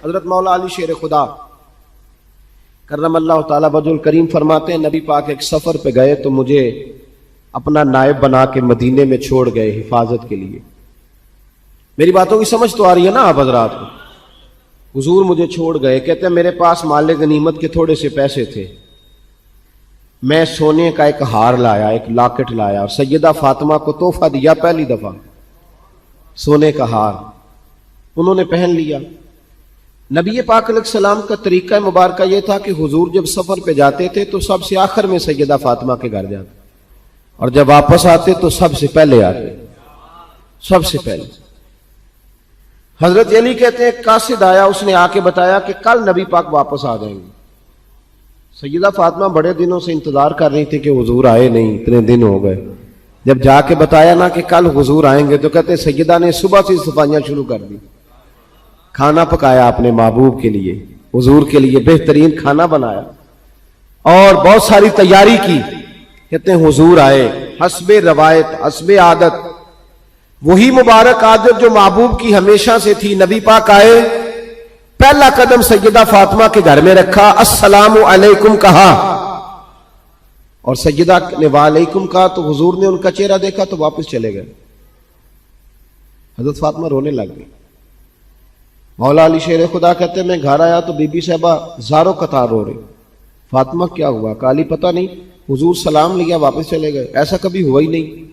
حضرت مولا علی شیر خدا کرم اللہ تعالیٰ وجہ الکریم فرماتے ہیں نبی پاک ایک سفر پہ گئے تو مجھے اپنا نائب بنا کے مدینے میں چھوڑ گئے حفاظت کے لیے. میری باتوں کی سمجھ تو آ رہی ہے نا آپ حضرات کو؟ حضور مجھے چھوڑ گئے، کہتے ہیں میرے پاس مال غنیمت کے تھوڑے سے پیسے تھے، میں سونے کا ایک ہار لایا، ایک لاکٹ لایا اور سیدہ فاطمہ کو تحفہ دیا پہلی دفعہ، سونے کا ہار انہوں نے پہن لیا. نبی پاک علیہ السلام کا طریقہ مبارکہ یہ تھا کہ حضور جب سفر پہ جاتے تھے تو سب سے آخر میں سیدہ فاطمہ کے گھر جاتے اور جب واپس آتے تو سب سے پہلے آتے، سب سے پہلے. حضرت علی کہتے ہیں قاصد آیا، اس نے آ کے بتایا کہ کل نبی پاک واپس آ جائیں گے. سیدہ فاطمہ بڑے دنوں سے انتظار کر رہی تھی کہ حضور آئے نہیں، اتنے دن ہو گئے. جب جا کے بتایا نا کہ کل حضور آئیں گے تو کہتے سیدہ نے صبح سے صفائیاں شروع کر دی، کھانا پکایا اپنے محبوب کے لیے، حضور کے لیے بہترین کھانا بنایا اور بہت ساری تیاری کی. کہتے ہیں حضور آئے، حسب روایت حسب عادت، وہی مبارک عادت جو محبوب کی ہمیشہ سے تھی. نبی پاک آئے، پہلا قدم سیدہ فاطمہ کے گھر میں رکھا، السلام علیکم کہا اور سیدہ نے وعلیکم کہا تو حضور نے ان کا چہرہ دیکھا تو واپس چلے گئے. حضرت فاطمہ رونے لگ گئی. مولا علی شیر خدا کہتے ہیں میں گھر آیا تو بی بی صاحبہ زاروں قطار رو رہی. فاطمہ کیا ہوا؟ کالی پتہ نہیں، حضور سلام لیا واپس چلے گئے، ایسا کبھی ہوا ہی نہیں،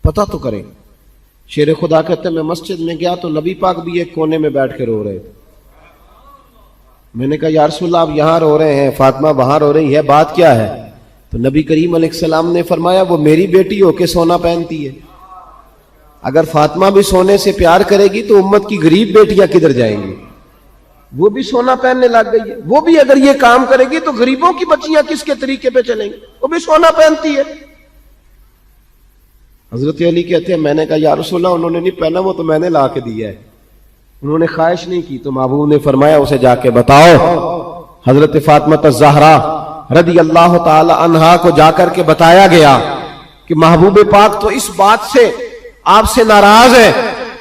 پتہ تو کریں. شیر خدا کہتے ہیں میں مسجد میں گیا تو نبی پاک بھی ایک کونے میں بیٹھ کے رو رہے تھے. میں نے کہا یا رسول اللہ آپ یہاں رو رہے ہیں، فاطمہ وہاں رو رہی ہے، بات کیا ہے؟ تو نبی کریم علیہ السلام نے فرمایا وہ میری بیٹی ہو کے سونا پہنتی ہے، اگر فاطمہ بھی سونے سے پیار کرے گی تو امت کی غریب بیٹیاں کدھر جائیں گی؟ وہ بھی سونا پہننے لگ گئی ہے، وہ بھی اگر یہ کام کرے گی تو غریبوں کی بچیاں کس کے طریقے پہ چلیں گی؟ وہ بھی سونا پہنتی ہے. حضرت علی کہتے ہیں میں نے کہا یا رسول اللہ انہوں نے نہیں پہنا، وہ تو میں نے لا کے دیا ہے، انہوں نے خواہش نہیں کی. تو محبوب نے فرمایا اسے جا کے بتاؤ. حضرت فاطمہ الزہرا رضی اللہ تعالی عنہا کو جا کر کے بتایا گیا کہ محبوب پاک تو اس بات سے آپ سے ناراض ہے.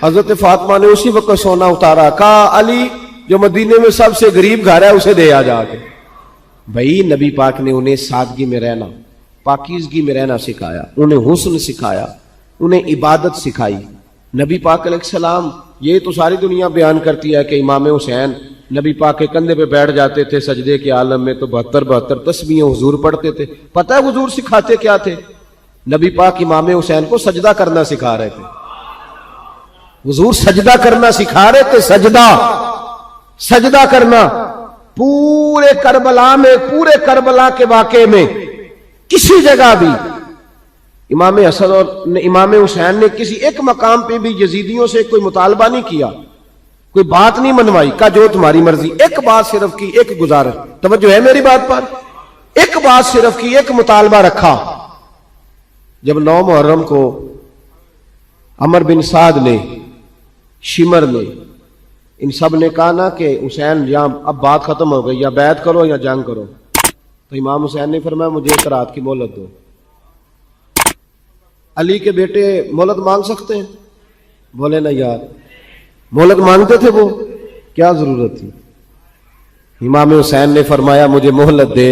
حضرت فاطمہ نے اسی وقت سونا اتارا، کہا علی جو مدینے میں سب سے غریب گھر ہے اسے دے آ جا کے. بھائی نبی پاک نے انہیں سادگی میں رہنا، پاکیزگی میں رہنا سکھایا، انہیں حسن سکھایا، انہیں عبادت سکھائی. نبی پاک علیہ السلام، یہ تو ساری دنیا بیان کرتی ہے کہ امام حسین نبی پاک کے کندھے پہ بیٹھ جاتے تھے سجدے کے عالم میں تو 72 تسبیحیں حضور پڑھتے تھے. پتہ ہے حضور سکھاتے کیا تھے؟ نبی پاک امام حسین کو سجدہ کرنا سکھا رہے تھے. حضور سجدہ کرنا سکھا رہے تھے، سجدہ کرنا. پورے کربلا کے واقعے میں کسی جگہ بھی امام حسن اور امام حسین نے کسی ایک مقام پہ بھی یزیدیوں سے کوئی مطالبہ نہیں کیا، کوئی بات نہیں منوائی، کہا جو تمہاری مرضی. ایک بات صرف کی، ایک گزارش، توجہ ہے میری بات پر، ایک بات صرف کی، ایک مطالبہ رکھا. جب 9 محرم کو عمر بن سعد نے، شمر نے، ان سب نے کہا نا کہ حسین یا اب بات ختم ہو گئی، یا بیعت کرو یا جنگ کرو، تو امام حسین نے فرمایا مجھے ایک رات کی مہلت دو. علی کے بیٹے مہلت مانگ سکتے ہیں؟ بولے نا یار، مہلت مانگتے تھے وہ، کیا ضرورت تھی؟ امام حسین نے فرمایا مجھے مہلت دے،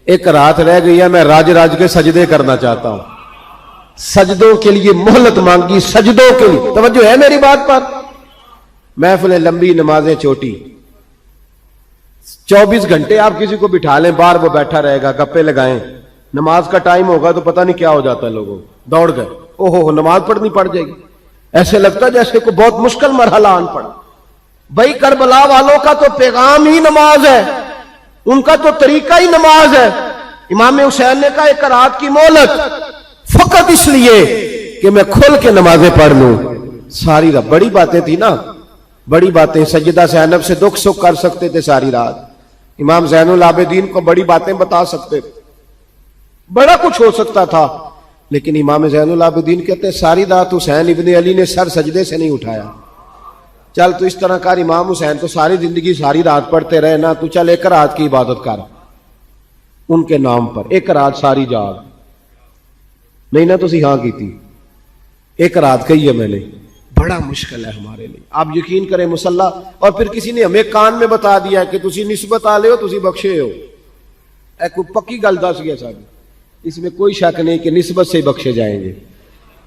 ایک رات رہ گئی ہے، میں راج کے سجدے کرنا چاہتا ہوں. سجدوں کے لیے مہلت مانگی، سجدوں کے لیے. توجہ ہے میری بات پر؟ محفلیں لمبی، نمازیں چھوٹی. 24 گھنٹے آپ کسی کو بٹھا لیں باہر، وہ بیٹھا رہے گا، گپے لگائیں. نماز کا ٹائم ہوگا تو پتہ نہیں کیا ہو جاتا ہے، لوگوں دوڑ گئے، اوہو نماز پڑھنی پڑ جائے گی. ایسے لگتا ہے جیسے کوئی بہت مشکل مرحلہ آن پڑا. بھائی کربلا والوں کا تو پیغام ہی نماز ہے، ان کا تو طریقہ ہی نماز ہے. امام حسین نے کہا ایک رات کی مہلت، فقط اس لیے کہ میں کھل کے نمازیں پڑھ لوں. ساری رات بڑی باتیں تھی نا، بڑی باتیں. سیدہ زینب سے دکھ سکھ کر سکتے تھے ساری رات، امام زین العابدین کو بڑی باتیں بتا سکتے تھے، بڑا کچھ ہو سکتا تھا. لیکن امام زین العابدین کہتے ہیں ساری رات حسین ابن علی نے سر سجدے سے نہیں اٹھایا. چل تو اس طرح کر، امام حسین تو ساری زندگی ساری رات پڑھتے رہے نا، تو چل ایک رات کی عبادت کر ان کے نام پر، ایک رات ساری جاگ. نہیں نا تسی ہاں کی تھی، ایک رات کہی ہے میں نے، بڑا مشکل ہے ہمارے لیے. آپ یقین کریں مسلح, اور پھر کسی نے ہمیں کان میں بتا دیا کہ تسی نسبت آ لے ہو, تسی بخشے ہو. کوئی پکی گل دس گیا صاحب, اس میں کوئی شک نہیں کہ نسبت سے بخشے جائیں گے.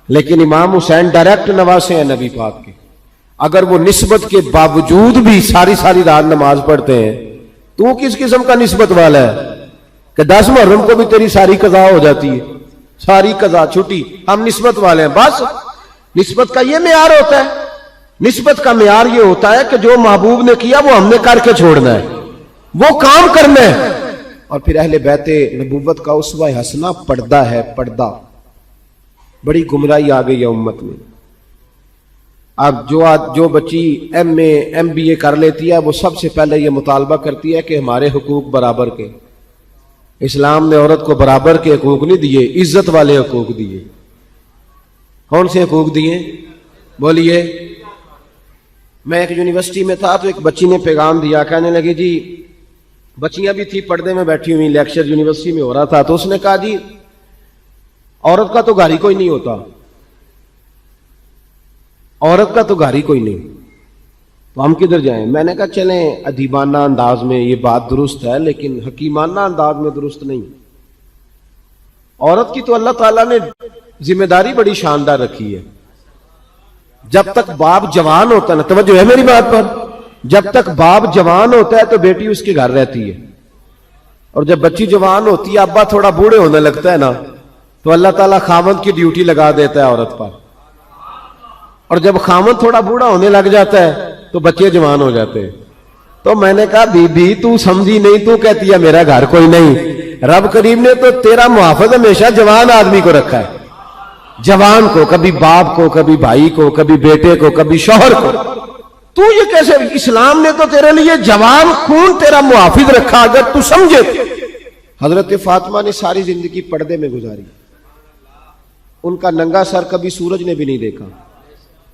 لیکن امام حسین ڈائریکٹ نواسے ہیں نبی پاک کے. اگر وہ نسبت کے باوجود بھی ساری ساری رات نماز پڑھتے ہیں, تو کس قسم کا نسبت والا ہے کہ 10 محرم کو بھی تیری ساری قضا ہو جاتی ہے, ساری قضا چھٹی, ہم نسبت والے ہیں. بس نسبت کا یہ معیار ہوتا ہے. نسبت کا معیار یہ ہوتا ہے کہ جو محبوب نے کیا وہ ہم نے کر کے چھوڑنا ہے, وہ کام کرنا ہے. اور پھر اہل بیت نبوت کا اسوہ حسنہ پردہ ہے. پردہ بڑی گمراہی آ گئی ہے امت میں. اب جو بچی ایم بی اے کر لیتی ہے, وہ سب سے پہلے یہ مطالبہ کرتی ہے کہ ہمارے حقوق برابر کے. اسلام نے عورت کو برابر کے حقوق نہیں دیے, عزت والے حقوق دیے. کون سے حقوق دیے بولیے؟ میں ایک یونیورسٹی میں تھا تو ایک بچی نے پیغام دیا, کہنے لگی جی, بچیاں بھی تھی پردے میں بیٹھی ہوئی, لیکچر یونیورسٹی میں ہو رہا تھا, تو اس نے کہا جی عورت کا تو گھر ہی کوئی نہیں ہوتا, عورت کا تو گھر ہی کوئی نہیں, تو ہم کدھر جائیں؟ میں نے کہا چلیں ادیبانہ انداز میں یہ بات درست ہے, لیکن حکیمانہ انداز میں درست نہیں. عورت کی تو اللہ تعالیٰ نے ذمہ داری بڑی شاندار رکھی ہے. جب تک باپ جوان ہوتا ہے نا, توجہ ہے میری بات پر, جب تک باپ جوان ہوتا ہے تو بیٹی اس کے گھر رہتی ہے. اور جب بچی جوان ہوتی ہے, ابا تھوڑا بوڑھے ہونے لگتا ہے نا, تو اللہ تعالیٰ خاوند کی ڈیوٹی لگا دیتا ہے عورت پر. اور جب خاوند تھوڑا بوڑھا ہونے لگ جاتا ہے تو بچے جوان ہو جاتے ہیں. تو میں نے کہا بی بی تو سمجھی نہیں, تو کہتی ہے میرا گھر کوئی نہیں. رب کریم نے تو تیرا محافظ ہمیشہ جوان آدمی کو رکھا ہے, جوان کو, کبھی باپ کو, کبھی بھائی کو, کبھی بیٹے کو, کبھی شوہر کو. تو یہ کیسے؟ اسلام نے تو تیرے لیے جوان خون تیرا محافظ رکھا, اگر تو سمجھے. حضرت فاطمہ نے ساری زندگی پردے میں گزاری, ان کا ننگا سر کبھی سورج نے بھی نہیں دیکھا.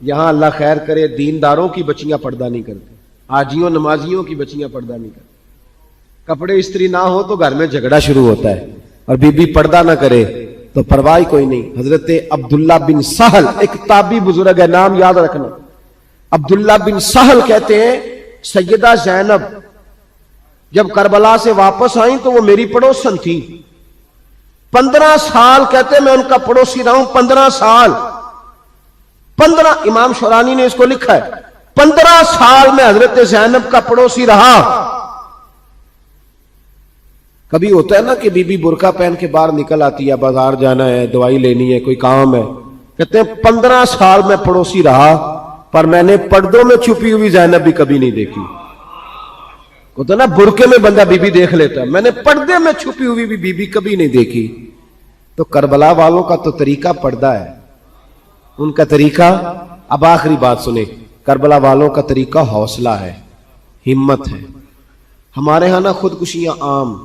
یہاں اللہ خیر کرے دینداروں کی بچیاں پردہ نہیں کرتی, حاجیوں نمازیوں کی بچیاں پردہ نہیں کرتی. کپڑے استری نہ ہو تو گھر میں جھگڑا شروع ہوتا ہے, اور بی بی پردہ نہ کرے تو پرواہ کوئی نہیں. حضرت عبداللہ بن سہل ایک تابعی بزرگ ہے, نام یاد رکھنا. عبداللہ بن سہل کہتے ہیں سیدہ زینب جب کربلا سے واپس آئیں تو وہ میری پڑوسن تھی. 15 سال کہتے ہیں میں ان کا پڑوسی رہا ہوں, 15 سال. 15, امام شورانی نے اس کو لکھا ہے, 15 سال میں حضرت زینب کا پڑوسی رہا. کبھی ہوتا ہے نا کہ بی بی برقع پہن کے باہر نکل آتی ہے, بازار جانا ہے, دوائی لینی ہے, کوئی کام ہے. کہتے ہیں 15 سال میں پڑوسی رہا, پر میں نے پردوں میں چھپی ہوئی زینب بھی کبھی نہیں دیکھی. ہوتا ہے نا برقعے میں بندہ بی بی دیکھ لیتا ہے, میں نے پردے میں چھپی ہوئی بھی بی بی کبھی نہیں دیکھی. تو کربلا والوں کا تو طریقہ پردہ ہے, ان کا طریقہ. اب آخری بات سنیں, کربلا والوں کا طریقہ حوصلہ ہے, ہمت ہے. ہمارے ہاں نا خودکشیاں عام,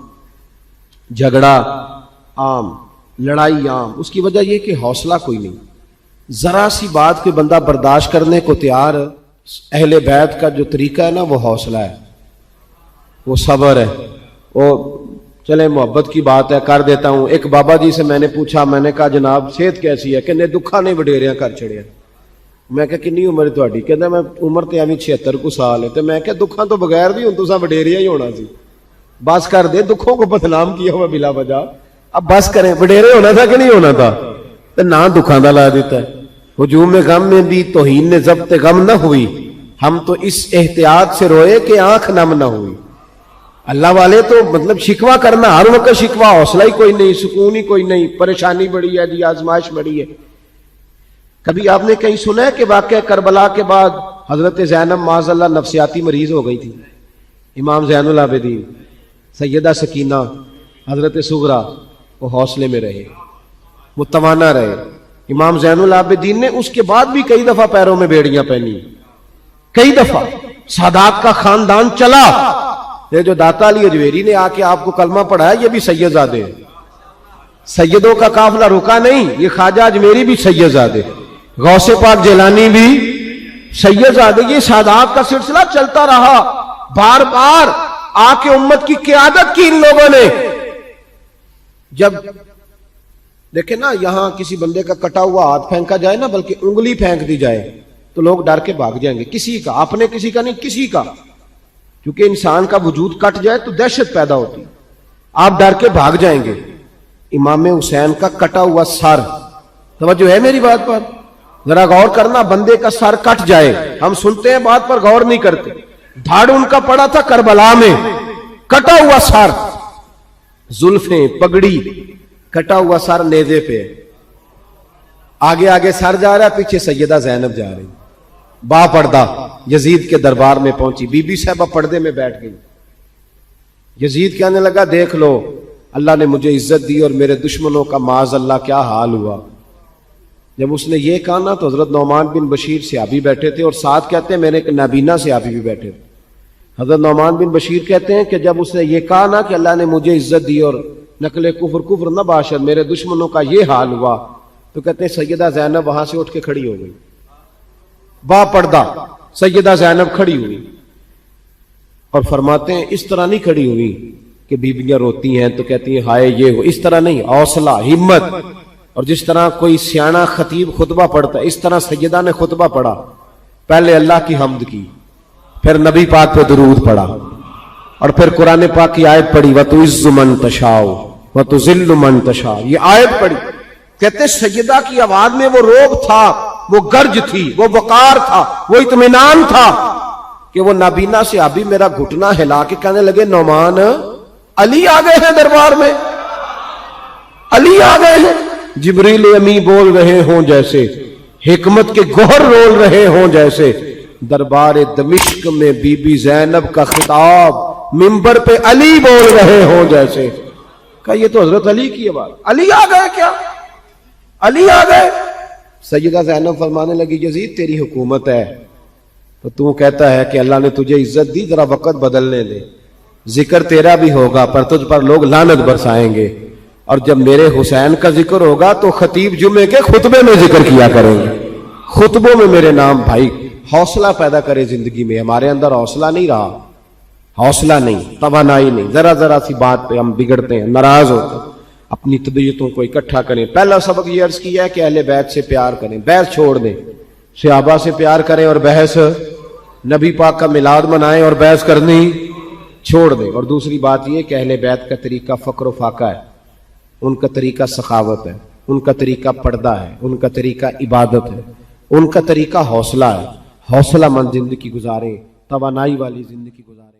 جھگڑا عام, لڑائی عام. اس کی وجہ یہ کہ حوصلہ کوئی نہیں. ذرا سی بات کوئی بندہ برداشت کرنے کو تیار. اہل بیت کا جو طریقہ ہے نا وہ حوصلہ ہے, وہ صبر ہے. وہ چلے محبت کی بات ہے کر دیتا ہوں. ایک بابا جی سے میں نے پوچھا, میں نے کہا جناب صحت کیسی ہے؟ کہ دکھا نہیں وڈیریاں کر چھڑیا. میں کہا کنی عمر تہاڈی؟ کہندا میں عمر تے ایویں 76 کو سال ہے. تے میں کہا دکھاں تو بغیر بھی ہن تساں وڈیریا ہی ہونا سی. بس کر دے, دکھوں کو بدنام کیا ہوا بلا وجہ. اب بس کریں, وڈیرے ہونا تھا کہ نہیں ہونا تھا؟ تے نہ دکھاں دا لا دیتا ہے. ہجوم غم میں بھی توہین نے ضبط غم نہ ہوئی, ہم تو اس احتیاط سے روئے کہ آنکھ نم نہ ہوئی. اللہ والے تو مطلب شکوہ کرنا ہر وقت شکوہ, حوصلہ ہی کوئی نہیں, سکون ہی کوئی نہیں, پریشانی بڑی ہے جی, آزمائش بڑی ہے. کبھی آپ نے کہیں سنا ہے کہ واقعہ کربلا کے بعد حضرت زینب معاذ اللہ نفسیاتی مریض ہو گئی تھی؟ امام زین العابدین, سیدہ سکینہ, حضرت صغرا وہ حوصلے میں رہے, متوانا رہے. امام زین العابدین نے اس کے بعد بھی کئی دفعہ پیروں میں بیڑیاں پہنی, کئی دفعہ. سادات کا خاندان چلا. یہ جو داتا علی اجویری نے آ کے آپ کو کلمہ پڑھایا یہ بھی سید زادے, سیدوں کا قافلہ رکا نہیں. یہ خواجہ اجمیری بھی سید زادے, غوث پاک جیلانی بھی سید زادے. یہ سادات کا سلسلہ چلتا رہا. بار بار آ کے امت کی قیادت کی ان لوگوں نے. جب دیکھیں نا یہاں کسی بندے کا کٹا ہوا ہاتھ پھینکا جائے نا, بلکہ انگلی پھینک دی جائے, تو لوگ ڈر کے بھاگ جائیں گے. کسی کا، اپنے کسی کا نہیں، کسی کا. کیونکہ انسان کا وجود کٹ جائے تو دہشت پیدا ہوتی، آپ ڈر کے بھاگ جائیں گے. امام حسین کا کٹا ہوا سر، توجہ ہے میری بات پر؟ ذرا غور کرنا، بندے کا سر کٹ جائے، ہم سنتے ہیں بات پر غور نہیں کرتے. دھاڑ ان کا پڑا تھا کربلا میں، کٹا ہوا سر، زلفیں، پگڑی، کٹا ہوا سر نیزے پہ. آگے آگے سر جا رہا ہے، پیچھے سیدہ زینب جا رہی، با پردہ یزید کے دربار میں پہنچی. بی بی صاحبہ پردے میں بیٹھ گئی. یزید کہنے لگا دیکھ لو اللہ نے مجھے عزت دی اور میرے دشمنوں کا معاذ اللہ کیا حال ہوا. جب اس نے یہ کہا نا تو حضرت نعمان بن بشیر صحابی بیٹھے تھے، اور ساتھ کہتے ہیں میرے ایک نابینا صحابی بھی بیٹھے تھے. حضرت نعمان بن بشیر کہتے ہیں کہ جب اس نے یہ کہا نا کہ اللہ نے مجھے عزت دی اور نقل کفر نہ باشد، میرے دشمنوں کا یہ حال ہوا، تو کہتے ہیں سیدہ زینب وہاں سے اٹھ کے کھڑی ہو گئی. با پردہ سیدہ زینب کھڑی ہوئی، اور فرماتے ہیں اس طرح نہیں کھڑی ہوئی کہ بیویاں روتی ہیں تو کہتی ہیں ہائے یہ ہو، اس طرح نہیں، حوصلہ، ہمت. اور جس طرح کوئی سیاںا خطیب خطبہ پڑھتا ہے، اس طرح سیدہ نے خطبہ پڑھا. پہلے اللہ کی حمد کی، پھر نبی پاک پہ درود پڑھا، اور پھر قرآن پاک کی آیت پڑھی وَتُعِزُّ مَن تَشَاءُ وَتُذِلُّ مَن تَشَاءُ. یہ آیت پڑھی. کہتے سیدہ کی آواز میں وہ روب تھا، وہ گرج تھی، وہ وقار تھا، وہ اطمینان تھا کہ وہ نابینا صحابی میرا گھٹنا ہلا کے کہنے لگے نعمان علی آ گئے ہیں دربار میں، علی آ گئے ہیں. جبریل امی بول رہے ہوں جیسے، حکمت کے گوہر رول رہے ہوں جیسے. دربار دمشق میں بی بی زینب کا خطاب، منبر پہ علی بول رہے ہوں جیسے. کہ یہ تو حضرت علی کی آواز، علی آ گئے کیا، علی آ گئے. سیدہ زینب فرمانے لگی یزید تیری حکومت ہے تو تو کہتا ہے کہ اللہ نے تجھے عزت دی، ذرا وقت بدلنے دے، ذکر تیرا بھی ہوگا پر تجھ پر لوگ لعنت برسائیں گے. اور جب میرے حسین کا ذکر ہوگا تو خطیب جمعے کے خطبے میں ذکر کیا کریں گے، خطبوں میں میرے نام. بھائی حوصلہ پیدا کرے زندگی میں. ہمارے اندر حوصلہ نہیں رہا، حوصلہ نہیں، توانائی نہیں. ذرا ذرا سی بات پہ ہم بگڑتے ہیں، ناراض ہوتے ہیں. اپنی طبیعتوں کو اکٹھا کریں. پہلا سبق یہ عرض کیا ہے کہ اہل بیت سے پیار کریں، بحث چھوڑ دیں. صحابہ سے پیار کریں اور بحث، نبی پاک کا میلاد منائیں اور بحث کرنی چھوڑ دیں. اور دوسری بات یہ کہ اہل بیت کا طریقہ فقر و فاقہ ہے، ان کا طریقہ سخاوت ہے، ان کا طریقہ پردہ ہے، ان کا طریقہ عبادت ہے، ان کا طریقہ حوصلہ ہے. حوصلہ مند زندگی گزاریں، توانائی والی زندگی گزاریں.